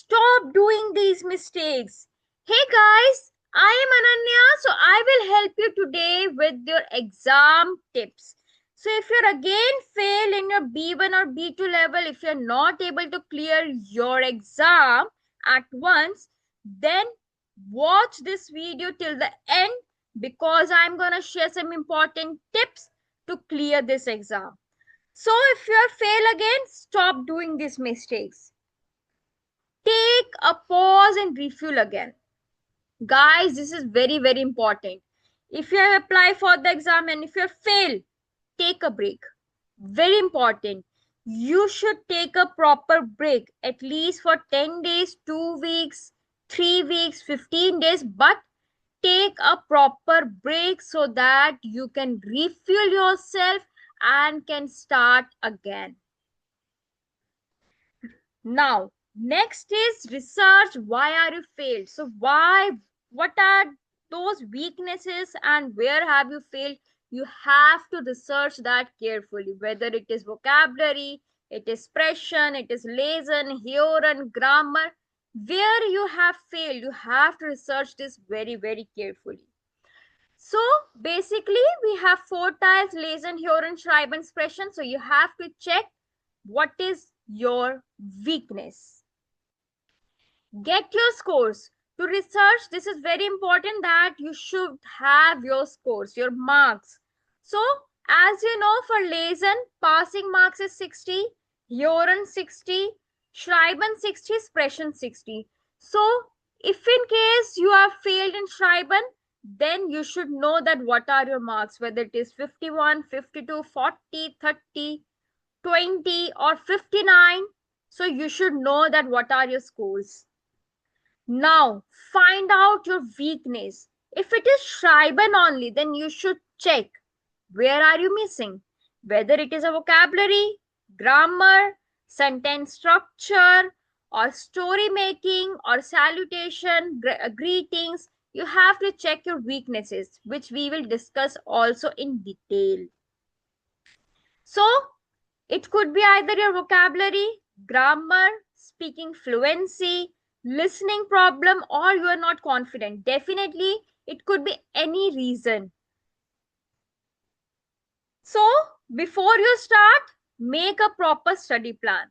Stop doing these mistakes. Hey guys, I am Ananya, so I will help you today with your exam tips. So if you're again fail in your B1 or B2 level, if you're not able to clear your exam at once, then watch this video till the end because I'm gonna share some important tips to clear this exam. So if you are fail again, stop doing these mistakes. Take a pause and refuel again. Guys, this is very, very important. If you have applied for the exam and if you fail, take a break. Very important. You should take a proper break at least for 10 days, 2 weeks, 3 weeks, 15 days, but take a proper break so that you can refuel yourself and can start again. Now, next is research. Why are you failed? So what are those weaknesses and where have you failed? You have to research that carefully, whether it is vocabulary, it is expression, it is lesson, hearing, grammar. Where you have failed, you have to research this very, very carefully. So basically, we have four types: lesson, hearing, schreiben, expression. So you have to check what is your weakness. Get your scores. To research, this is very important that you should have your scores, your marks. So as you know, for lesson, passing marks is 60, hearing 60, schreiben 60, expression 60. So if in case you have failed in schreiben, then you should know that what are your marks, whether it is 51, 52, 40, 30, 20 or 59. So you should know that what are your scores. Now find out your weakness. If it is schreiben only, then you should check where are you missing, whether it is a vocabulary, grammar, sentence structure, or story making, or salutation, greetings. You have to check your weaknesses, which we will discuss also in detail. So it could be either your vocabulary, grammar, speaking fluency, listening problem, or you are not confident. Definitely, it could be any reason. So, before you start, make a proper study plan.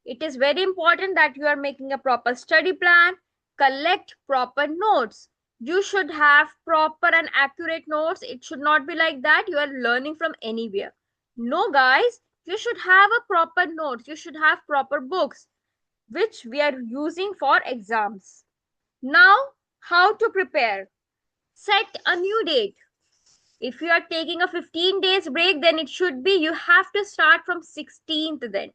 It is very important that you are making a proper study plan, collect proper notes. You should have proper and accurate notes. It should not be like that you are learning from anywhere. No, guys, you should have a proper notes. You should have proper books, which we are using for exams. Now, how to prepare? Set a new date. If you are taking a 15 days break, then it should be you have to start from 16th then.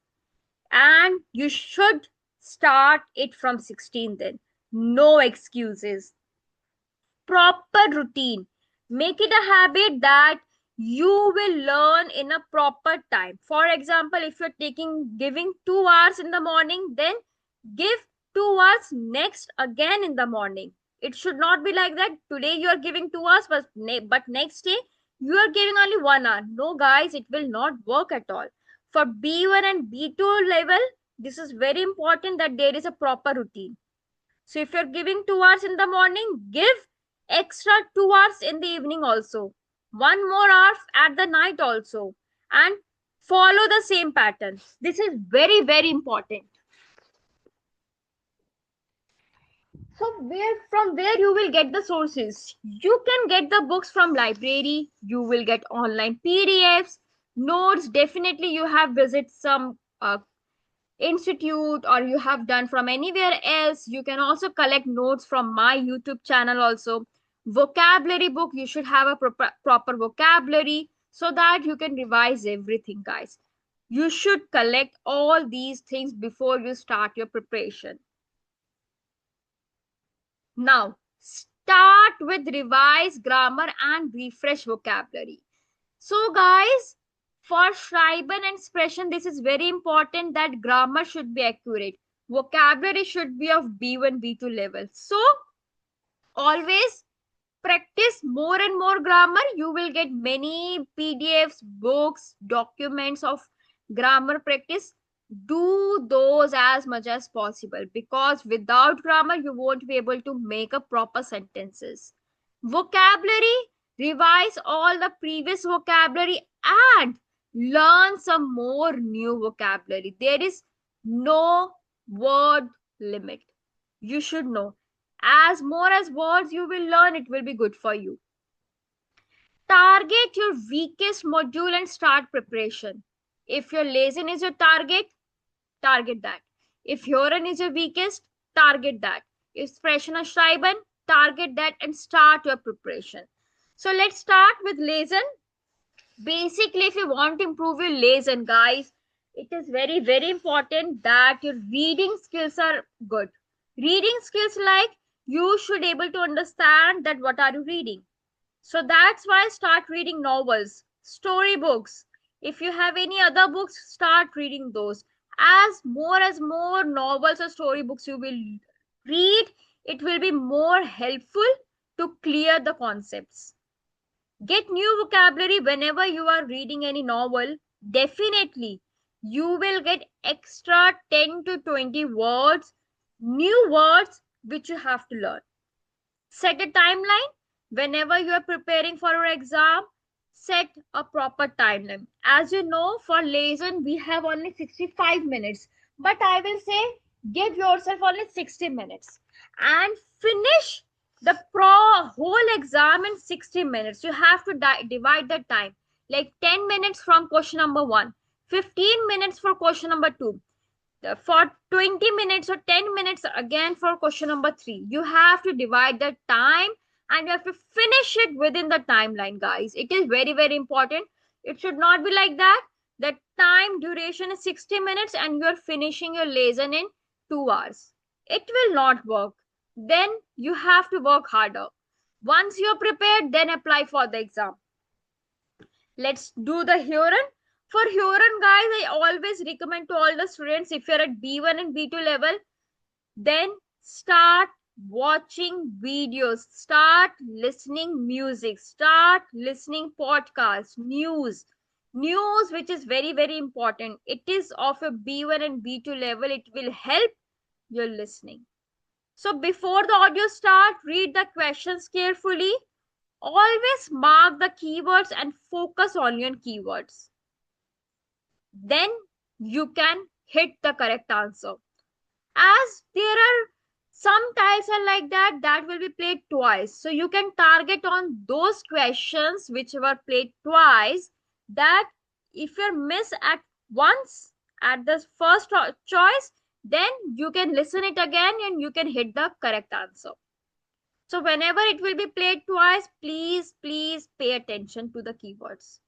And you should start it from 16th then. No excuses. Proper routine. Make it a habit that you will learn in a proper time. For example, if you're giving 2 hours in the morning, then give 2 hours next again in the morning. It should not be like that. Today you are giving 2 hours, but next day you are giving only 1 hour. No, guys, it will not work at all. For B1 and B2 level, this is very important that there is a proper routine. So if you're giving 2 hours in the morning, give extra 2 hours in the evening also. 1 more hour at the night also. And follow the same pattern. This is very, very important. So from where you will get the sources? You can get the books from library. You will get online PDFs, notes. Definitely you have visit some institute or you have done from anywhere else. You can also collect notes from my YouTube channel also. Vocabulary book, you should have a proper vocabulary so that you can revise everything, guys. You should collect all these things before you start your preparation. Now start with revise grammar and refresh vocabulary. So guys, for schreiben and expression, this is very important that grammar should be accurate. Vocabulary should be of B1, B2 level. So always practice more and more grammar. You will get many PDFs, books, documents of grammar practice. Do those as much as possible, because without grammar you won't be able to make a proper sentences. Vocabulary, revise all the previous vocabulary and learn some more new vocabulary. There is no word limit. You should know, as more as words you will learn, it will be good for you. Target your weakest module and start preparation. If your lesson is your target, target that. If Huron is your weakest, target that. If Sprechen Schreiben, target that and start your preparation. So let's start with lesson. Basically, if you want to improve your lesson, guys, it is very, very important that your reading skills are good. Reading skills, like you should able to understand that what are you reading. So that's why start reading novels, storybooks. If you have any other books, start reading those. As more novels or storybooks you will read, it will be more helpful to clear the concepts. Get new vocabulary whenever you are reading any novel. Definitely, you will get extra 10 to 20 words, new words which you have to learn. Set a timeline. Whenever you are preparing for your exam, set a proper timeline. As you know, for lesson we have only 65 minutes, but I will say give yourself only 60 minutes and finish the whole exam in 60 minutes. You have to divide the time, like 10 minutes from question number 1, 15 minutes for question number 2, for 20 minutes or 10 minutes again for question number 3. You have to divide the time and you have to finish it within the timeline, guys. It is very, very important. It should not be like that. The time duration is 60 minutes and you are finishing your lesson in 2 hours. It will not work. Then you have to work harder. Once you're prepared, then apply for the exam. Let's do the Huron. For Huron, guys, I always recommend to all the students, if you're at B1 and B2 level, then start watching videos, start listening music, start listening podcasts, news which is very, very important. It is of a B1 and B2 level. It will help your listening. So before the audio start, read the questions carefully. Always mark the keywords and focus on your keywords. Then you can hit the correct answer. As there are some types are like that will be played twice. So you can target on those questions which were played twice, that if you miss at once at the first choice, then you can listen it again and you can hit the correct answer. So whenever it will be played twice, please pay attention to the keywords.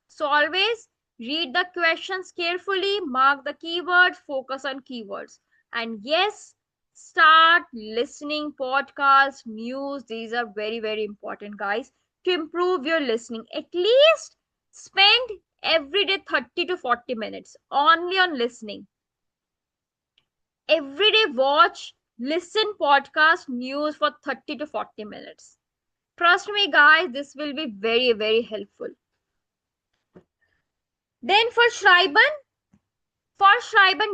So always read the questions carefully, mark the keywords, focus on keywords. And yes, start listening podcasts, news. These are very, very important, guys, to improve your listening. At least spend every day 30 to 40 minutes only on listening. Every day listen podcast, news for 30 to 40 minutes. Trust me, guys, this will be very, very helpful. Then for Schreiben,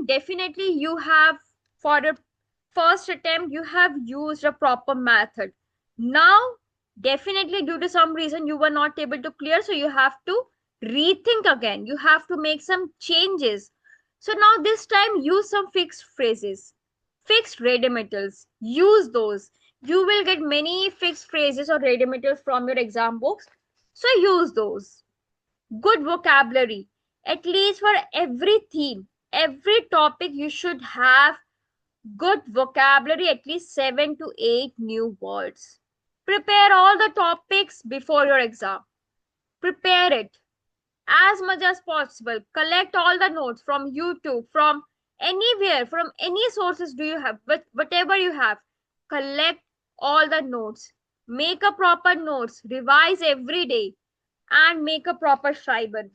definitely you have, for a first attempt, you have used a proper method. Now, definitely due to some reason you were not able to clear, so you have to rethink again. You have to make some changes. So now this time use some fixed phrases, fixed radiometals. Use those. You will get many fixed phrases or radiometals from your exam books. So use those. Good vocabulary. At least for every theme, every topic, you should have good vocabulary, at least 7 to 8 new words. Prepare all the topics before your exam. Prepare it as much as possible. Collect all the notes from YouTube, from anywhere, from any sources do you have, but whatever you have, collect all the notes. Make a proper notes, revise every day, and make a proper Schreiben.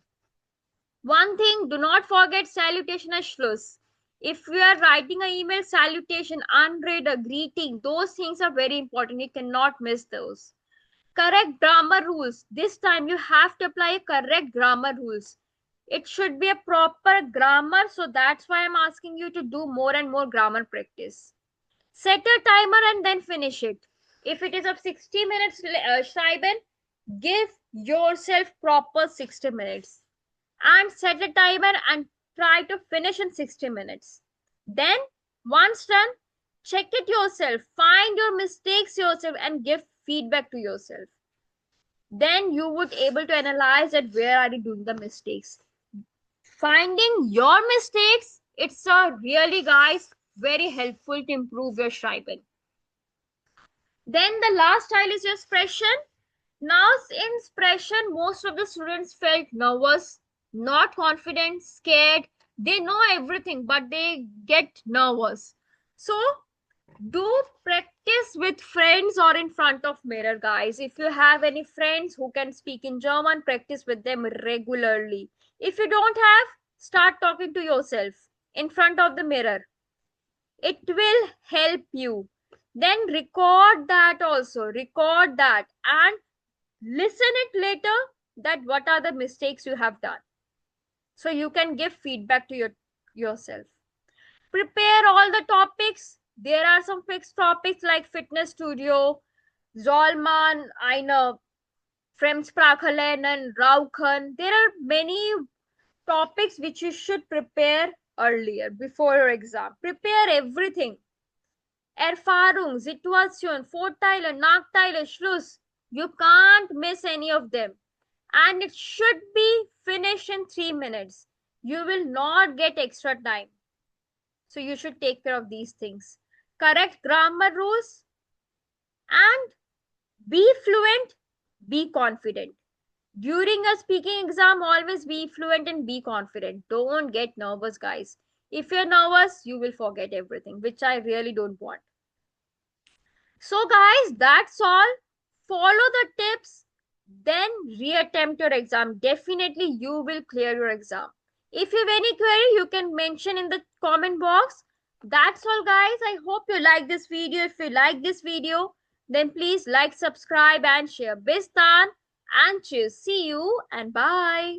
One thing, do not forget salutation and Schluss. If you are writing an email, salutation, unread, a greeting, those things are very important. You cannot miss those. Correct grammar rules. This time you have to apply correct grammar rules. It should be a proper grammar. So that's why I'm asking you to do more and more grammar practice. Set a timer and then finish it. If it is of 60 minutes, Shaiban, give yourself proper 60 minutes and set a timer and try to finish in 60 minutes. Then, once done, check it yourself, find your mistakes yourself, and give feedback to yourself. Then you would able to analyze that where are you doing the mistakes. Finding your mistakes, it's a really, guys, very helpful to improve your Schreiben. Then the last style is your expression. Now in expression, most of the students felt nervous, not confident, scared. They know everything, but they get nervous. So do practice with friends or in front of mirror, guys. If you have any friends who can speak in German, practice with them regularly. If you don't have, start talking to yourself in front of the mirror. It will help you. Then record that also. Record that and listen it later that what are the mistakes you have done. So you can give feedback to yourself. Prepare all the topics. There are some fixed topics like fitness studio, Zolman, eine Fremdsprache lernen, Rauchen. There are many topics which you should prepare earlier before your exam. Prepare everything. Erfahrung, Situation, Vorteile, Nachteile, Schluss. You can't miss any of them. And it should be finished in 3 minutes. You will not get extra time. So you should take care of these things. Correct grammar rules and be fluent, be confident. During a speaking exam, always be fluent and be confident. Don't get nervous, guys. If you're nervous, you will forget everything, which I really don't want. So, guys, that's all. Follow the tips, then reattempt your exam. Definitely, you will clear your exam. If you have any query, you can mention in the comment box. That's all, guys. I hope you like this video. If you like this video, then please like, subscribe, and share. Bis dann and cheers. See you and bye.